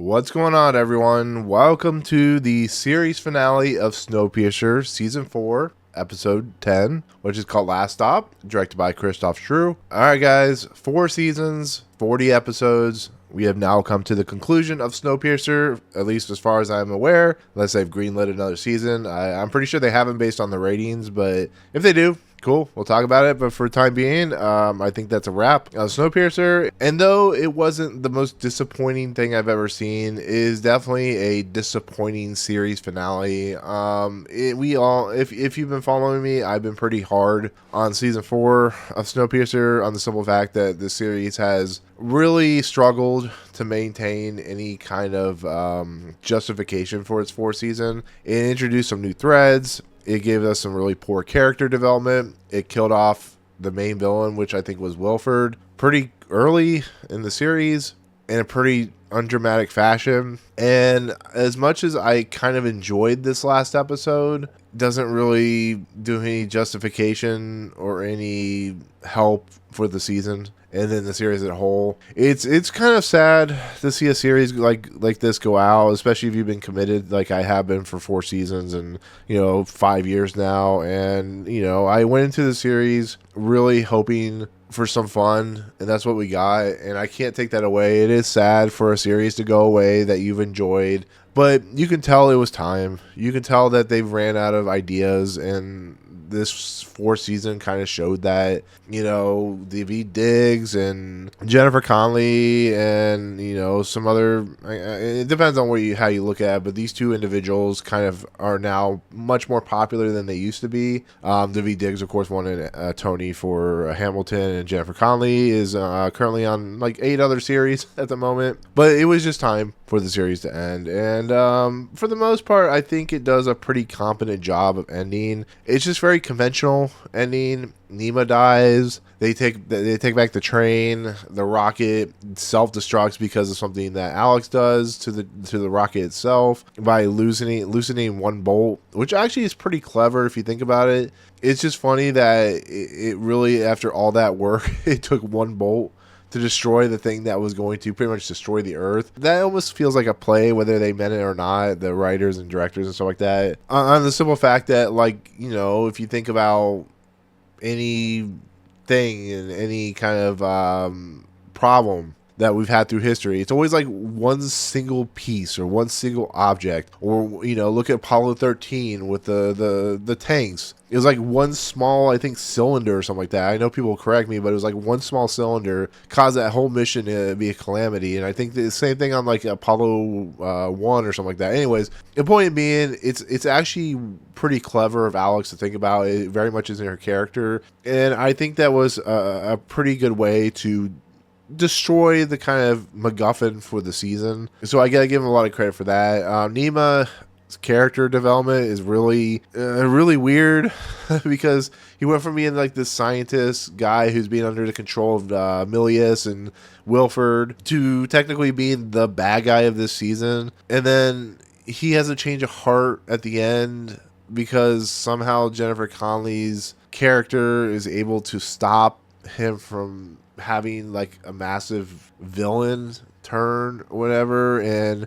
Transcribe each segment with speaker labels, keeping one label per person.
Speaker 1: What's going on, everyone? Welcome to the series finale of Snowpiercer Season 4, Episode 10, which is called Last Stop, directed by Christoph Schrewe. Alright guys, 4 seasons, 40 episodes. We have now come to the conclusion of Snowpiercer, at least as far as I'm aware, unless they've greenlit another season. I'm pretty sure they haven't based on the ratings, but if they do, cool, we'll talk about it. But for the time being, I think that's a wrap. Snowpiercer, and though it wasn't the most disappointing thing I've ever seen, is definitely a disappointing series finale. If you've been following me, I've been pretty hard on season 4 of Snowpiercer on the simple fact that the series has really struggled to maintain any kind of justification for its 4th season. It introduced some new threads. It gave us some really poor character development. It killed off the main villain, which I think was Wilford, pretty early in the series in a pretty undramatic fashion. And as much as I kind of enjoyed this last episode, doesn't really do any justification or any help for the season and then the series as a whole. It's kind of sad to see a series like this go out, especially if you've been committed like I have been for 4 seasons and 5 years now. And I went into the series really hoping for some fun, and that's what we got, and I can't take that away. It is sad for a series to go away that you've enjoyed, but you can tell it was time. You can tell that they've ran out of ideas, and this 4th season kind of showed that. David Diggs and Jennifer Connelly and some other, it depends on how you look at it, but these 2 individuals kind of are now much more popular than they used to be. David Diggs, of course, won a Tony for Hamilton, and Jennifer Connelly is currently on like 8 other series at the moment. But it was just time for the series to end, and for the most part, I think it does a pretty competent job of ending. It's just very conventional ending. Nima dies. They take back the train. The rocket self-destructs because of something that Aleks does to the rocket itself by loosening one bolt, which actually is pretty clever if you think about it. It's just funny that it really, after all that work, it took one bolt to destroy the thing that was going to pretty much destroy the Earth. That almost feels like a play, whether they meant it or not, the writers and directors and stuff like that. On the simple fact that, if you think about anything and any kind of problem that we've had through history, it's always like one single piece or one single object. Or look at Apollo 13 with the tanks. It was like one small, I think, cylinder or something like that. I know people will correct me, but it was like one small cylinder caused that whole mission to be a calamity. And I think the same thing on like Apollo 1 or something like that. Anyways, the point being, it's actually pretty clever of Aleks to think about. It very much is in her character, and I think that was a pretty good way to destroy the kind of MacGuffin for the season. So I gotta give him a lot of credit for that. Nima's character development is really weird because he went from being like this scientist guy who's being under the control of Milius and Wilford to technically being the bad guy of this season, and then he has a change of heart at the end because somehow Jennifer Connelly's character is able to stop him from having like a massive villain turn or whatever. And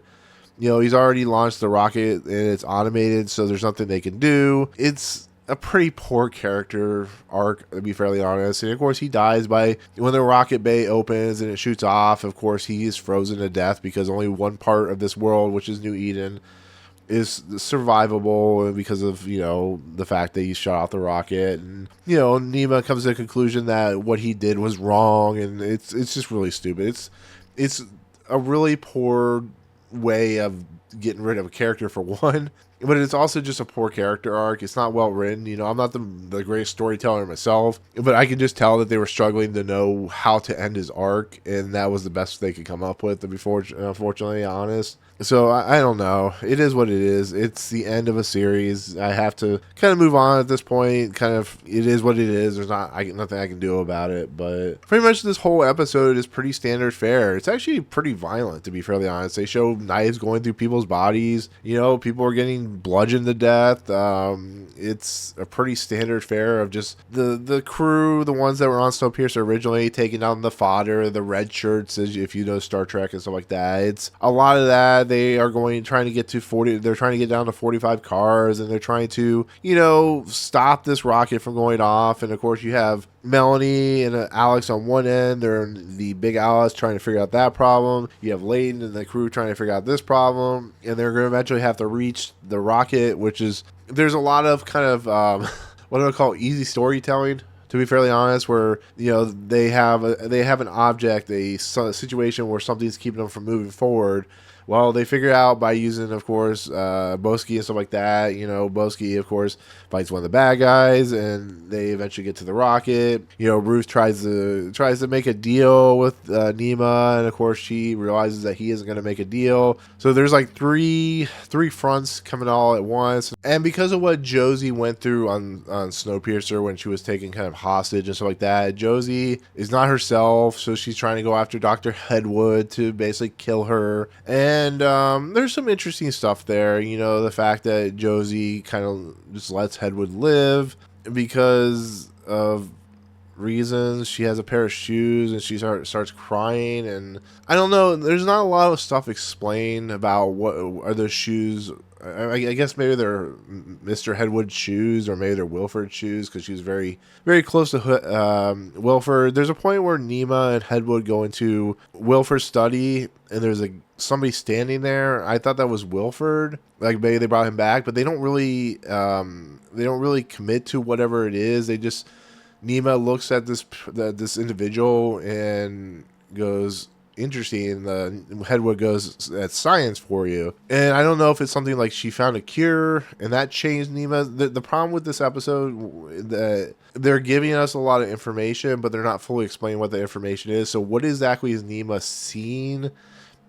Speaker 1: he's already launched the rocket and it's automated, so there's nothing they can do. It's a pretty poor character arc, to be fairly honest. And of course he dies when the rocket bay opens and it shoots off. Of course he is frozen to death because only one part of this world, which is New Eden, is survivable because of the fact that he shot off the rocket. And Nima comes to the conclusion that what he did was wrong, and it's just really stupid. It's a really poor way of getting rid of a character, for one, but it's also just a poor character arc. It's not well written. I'm not the greatest storyteller myself, but I can just tell that they were struggling to know how to end his arc, and that was the best they could come up with, to be unfortunately honest. So I don't know. It is what it is. It's the end of a series. I have to kind of move on at this point. Kind of, it is what it is. There's nothing I can do about it. But pretty much this whole episode is pretty standard fare. It's actually pretty violent, to be fairly honest. They show knives going through people's bodies. You know, people are getting bludgeoned to death. It's a pretty standard fare of just the crew, the ones that were on Snowpiercer originally, taking down the fodder, the red shirts, as if you know Star Trek and stuff like that. It's a lot of that. They are trying to get to 40. They're trying to get down to 45 cars, and they're trying to, stop this rocket from going off. And of course, you have Melanie and Aleks on one end. They're the big Alice trying to figure out that problem. You have Layton and the crew trying to figure out this problem, and they're going to eventually have to reach the rocket, which is, there's a lot of kind of what do I call easy storytelling, to be fairly honest, where they have an object, a situation where something's keeping them from moving forward. Well, they figure out by using, of course, Boski and stuff like that. Boski, of course, fights one of the bad guys, and they eventually get to the rocket. Ruth tries to make a deal with Nima, and of course, she realizes that he isn't going to make a deal. So there's like three fronts coming all at once. And because of what Josie went through on Snowpiercer when she was taken kind of hostage and stuff like that, Josie is not herself, so she's trying to go after Dr. Hedwood to basically kill her. And there's some interesting stuff there. The fact that Josie kind of just lets Hedwood live because of reasons. She has a pair of shoes and she starts crying, and I don't know, there's not a lot of stuff explained about what are those shoes. I guess maybe they're Mr. Hedwood's shoes, or maybe they're Wilford's shoes, because she was very, very close to Wilford. There's a point where Nima and Hedwood go into Wilford's study, and there's somebody standing there. I thought that was Wilford. Like, maybe they brought him back, but they don't really commit to whatever it is. They just, Nima looks at this individual and goes, interesting. The Hedwood goes, that's science for you. And I don't know if it's something like she found a cure and that changed Nima. The problem with this episode, that they're giving us a lot of information, but they're not fully explaining what the information is. So what exactly is Nima seeing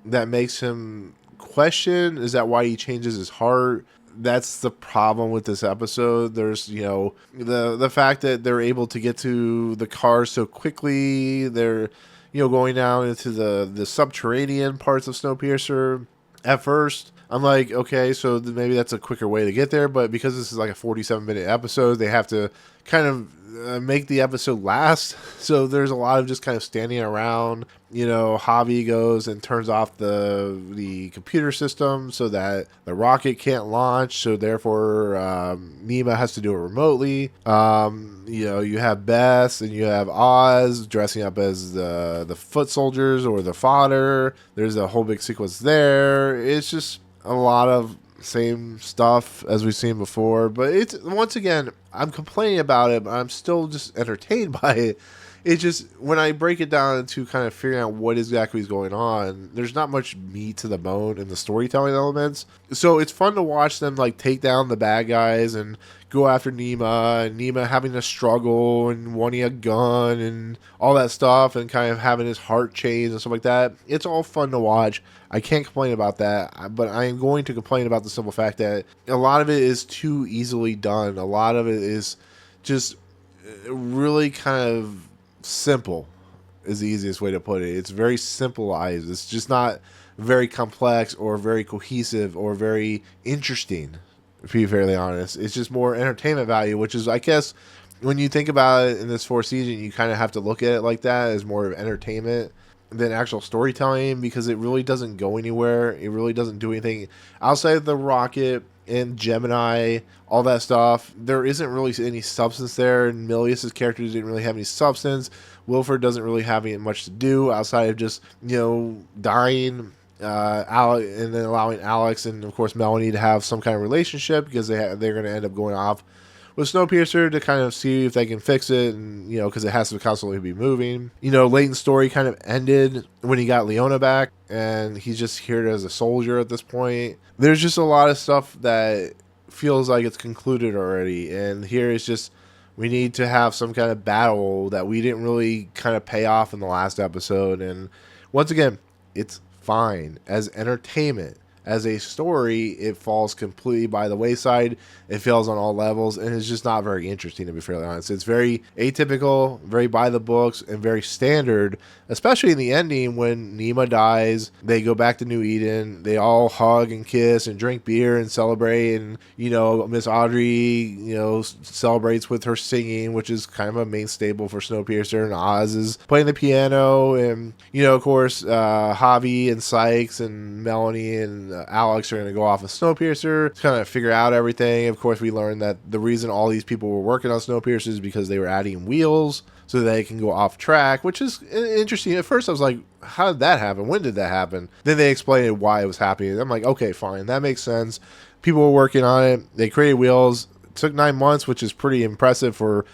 Speaker 1: that makes him question? Is that why he changes his heart? That's the problem with this episode. There's, the fact that they're able to get to the car so quickly. They're, going down into the subterranean parts of Snowpiercer. At first, I'm like, okay, so maybe that's a quicker way to get there. But because this is like a 47-minute episode, they have to kind of make the episode last. So there's a lot of just kind of standing around. Javi goes and turns off the computer system so that the rocket can't launch. So therefore, Nima has to do it remotely. You have Bess and you have Oz dressing up as the foot soldiers or the fodder. There's a whole big sequence there. It's just a lot of same stuff as we've seen before, but it's, once again, I'm complaining about it, but I'm still just entertained by it. It's just, when I break it down into kind of figuring out what exactly is going on, there's not much meat to the bone in the storytelling elements. So it's fun to watch them like take down the bad guys and go after Nima, and Nima having a struggle and wanting a gun and all that stuff, and kind of having his heart change and stuff like that. It's all fun to watch. I can't complain about that, but I am going to complain about the simple fact that a lot of it is too easily done. A lot of it is just really kind of simple, is the easiest way to put it. It's very simplified. It's just not very complex or very cohesive or very interesting, to be fairly honest. It's just more entertainment value, which is, I guess, when you think about it in this fourth season, you kind of have to look at it like that, as more of entertainment than actual storytelling, because it really doesn't go anywhere. It really doesn't do anything outside of the rocket and Gemini, all that stuff. There isn't really any substance there. And Milius's character didn't really have any substance. Wilford doesn't really have any much to do outside of just, dying, and then allowing Aleks and of course Melanie to have some kind of relationship, because they're going to end up going off with Snowpiercer to kind of see if they can fix it, and because it has to constantly be moving. Layton's story kind of ended when he got Leona back, and he's just here as a soldier at this point. There's just a lot of stuff that feels like it's concluded already, and here it's just, we need to have some kind of battle that we didn't really kind of pay off in the last episode. And once again, it's fine as entertainment. as a story, it falls completely by the wayside. It fails on all levels, and it's just not very interesting, to be fairly honest. It's very atypical, very by the books, and very standard, especially in the ending when Nima dies. They go back to New Eden. They all hug and kiss and drink beer and celebrate, and, Miss Audrey, celebrates with her singing, which is kind of a main staple for Snowpiercer, and Oz is playing the piano, and, of course, Javi and Sykes and Melanie and Aleks are going to go off of Snowpiercer to kind of figure out everything. Of course, we learned that the reason all these people were working on Snowpiercer is because they were adding wheels so they can go off track, which is interesting. At first, I was like, how did that happen? When did that happen? Then they explained why it was happening. I'm like, okay, fine. That makes sense. People were working on it. They created wheels. It took 9 months, which is pretty impressive for,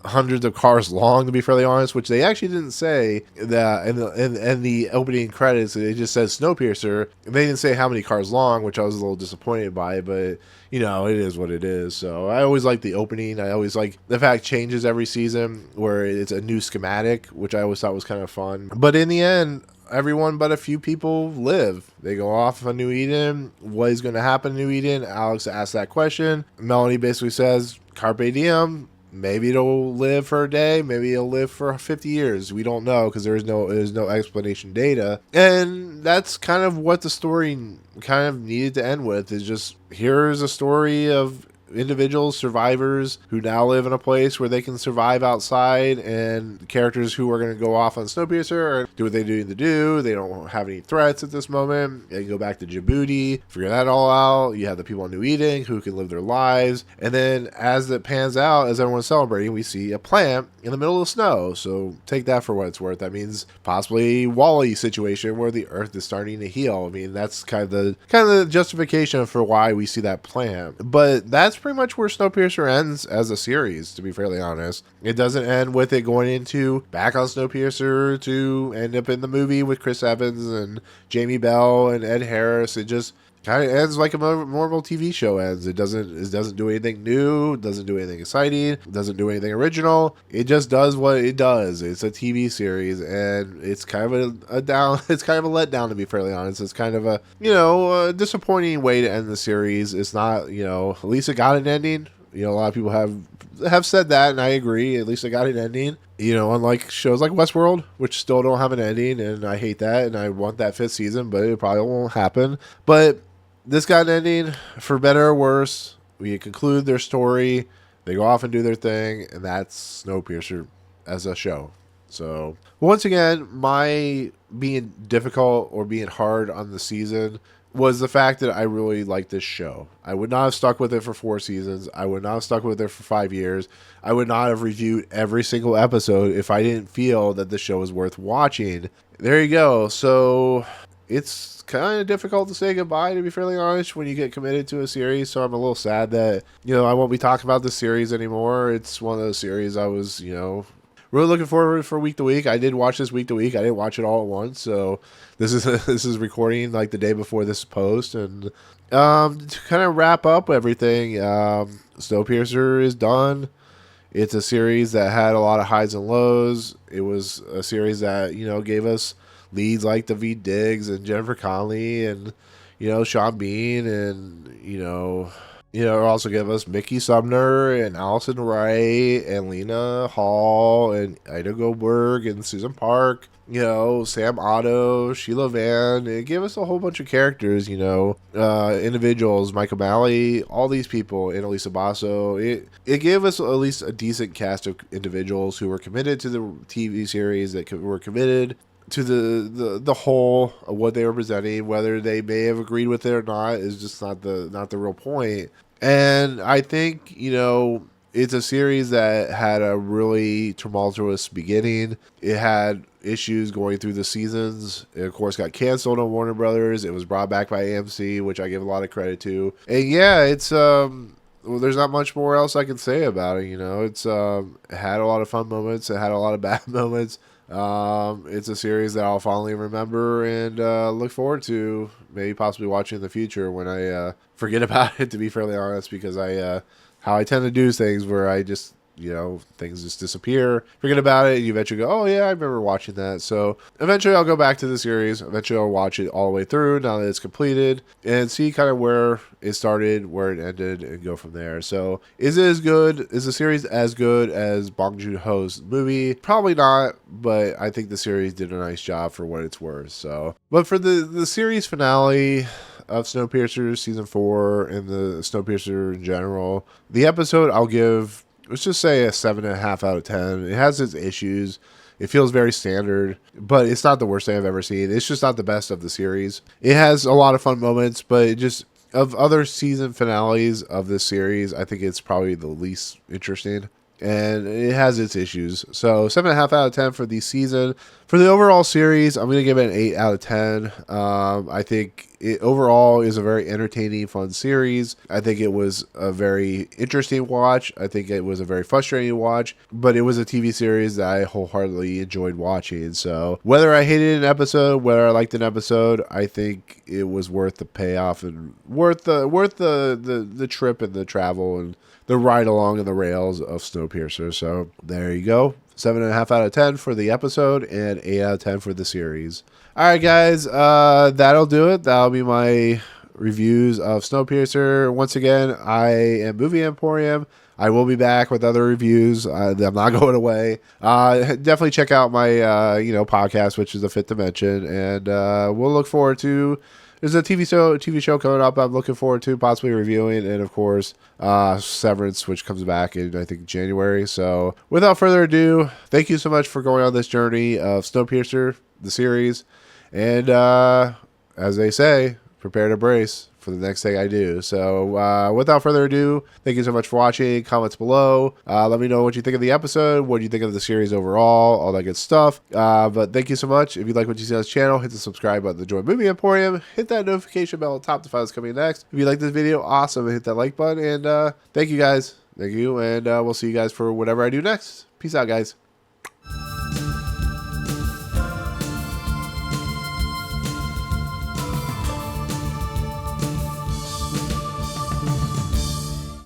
Speaker 1: hundreds of cars long, to be fairly honest, which they actually didn't say that in the opening credits. It just says Snowpiercer. They didn't say how many cars long, which I was a little disappointed by, but it is what it is. So I always like the opening. I always like the fact it changes every season, where it's a new schematic, which I always thought was kind of fun. But in the end, everyone but a few people live. They go off of New Eden. What is going to happen in New Eden? Aleks asks that question. Melanie basically says, Carpe diem. Maybe it'll live for a day. Maybe it'll live for 50 years. We don't know, because there's no explanation data. And that's kind of what the story kind of needed to end with, is just, here's a story of individuals, survivors, who now live in a place where they can survive outside, and characters who are going to go off on Snowpiercer or do what they need to do. They don't have any threats at this moment. They can go back to Djibouti, figure that all out. You have the people in New Eden who can live their lives. And then as it pans out, as everyone's celebrating, we see a plant in the middle of the snow. So take that for what it's worth. That means possibly Wall-E situation where the earth is starting to heal. I mean, that's kind of the justification for why we see that plant. But that's pretty much where Snowpiercer ends as a series, to be fairly honest. It doesn't end with it going into back on Snowpiercer to end up in the movie with Chris Evans and Jamie Bell and Ed Harris. It just kind of ends like a normal TV show ends. It doesn't do anything new, doesn't do anything exciting, doesn't do anything original. It just does what it does. It's a TV series, and it's kind of a down. It's kind of a letdown, to be fairly honest. It's kind of a disappointing way to end the series. It's not, at least it got an ending. A lot of people have said that, and I agree. At least it got an ending. Unlike shows like Westworld, which still don't have an ending, and I hate that, and I want that 5th season, but it probably won't happen. But this got an ending, for better or worse. We conclude their story. They go off and do their thing, and that's Snowpiercer as a show. So, once again, my being difficult or being hard on the season was the fact that I really liked this show. I would not have stuck with it for 4 seasons. I would not have stuck with it for 5 years. I would not have reviewed every single episode if I didn't feel that the show was worth watching. There you go. So, it's kind of difficult to say goodbye, to be fairly honest, when you get committed to a series. So I'm a little sad that, I won't be talking about this series anymore. It's one of those series I was, really looking forward for week to week. I did watch this week to week. I didn't watch it all at once. So this is recording like the day before this post. And to kind of wrap up everything, Snowpiercer is done. It's a series that had a lot of highs and lows. It was a series that, gave us leads like Daveed Diggs and Jennifer Connelly and, Sean Bean and, also give us Mickey Sumner and Alison Wright and Lena Hall and Ida Goldberg and Susan Park, Sam Otto, Sheila Van. It gave us a whole bunch of characters, individuals, Mike O'Malley, all these people, Annalisa Basso. It gave us at least a decent cast of individuals who were committed to the TV series, that were committed to the whole of what they were presenting. Whether they may have agreed with it or not is just not the real point. And I think, it's a series that had a really tumultuous beginning. It had issues going through the seasons. It, of course, got canceled on Warner Brothers. It was brought back by AMC, which I give a lot of credit to. And yeah, it's there's not much more else I can say about it. It's it had a lot of fun moments. It had a lot of bad moments. It's a series that I'll fondly remember and look forward to maybe possibly watching in the future when I forget about it, to be fairly honest, because how I tend to do things where I just things just disappear, forget about it, and you eventually go, oh yeah, I remember watching that. So eventually I'll go back to the series. Eventually I'll watch it all the way through now that it's completed and see kind of where it started, where it ended, and go from there. So is it as good? Is the series as good as Bong Joon-ho's movie? Probably not, but I think the series did a nice job for what it's worth. So, but for the series finale of Snowpiercer season 4 and the Snowpiercer in general, the episode I'll give, let's just say, a 7.5 out of 10. It has its issues. It feels very standard, but it's not the worst thing I've ever seen. It's just not the best of the series. It has a lot of fun moments, but it just, of other season finales of this series, I think it's probably the least interesting. And it has its issues. So 7.5 out of 10 for the season. For the overall series, I'm going to give it an 8 out of 10. I think it overall is a very entertaining, fun series. I think it was a very interesting watch. I think it was a very frustrating watch. But it was a TV series that I wholeheartedly enjoyed watching. So whether I hated an episode, whether I liked an episode, I think it was worth the payoff and worth the trip and the travel and the ride along in the rails of Snowpiercer. So there you go. 7.5 out of 10 for the episode and 8 out of 10 for the series. All right, guys, that'll do it. That'll be my reviews of Snowpiercer. Once again, I am Movie Emporium. I will be back with other reviews. I'm not going away. Definitely check out my podcast, which is The Fifth Dimension, and we'll look forward to. There's a TV show coming up I'm looking forward to possibly reviewing, and of course, Severance, which comes back in, I think, January. So without further ado, thank you so much for going on this journey of Snowpiercer, the series. And as they say, prepare to brace for the next thing I do. So without further ado, thank you so much for watching. Comments below. Let me know what you think of the episode, what do you think of the series overall, all that good stuff. But thank you so much. If you like what you see on this channel, hit the subscribe button to join Movie Emporium. Hit that notification bell on top to find what's coming next. If you like this video, awesome. Hit that like button. And thank you guys. Thank you. And we'll see you guys for whatever I do next. Peace out, guys.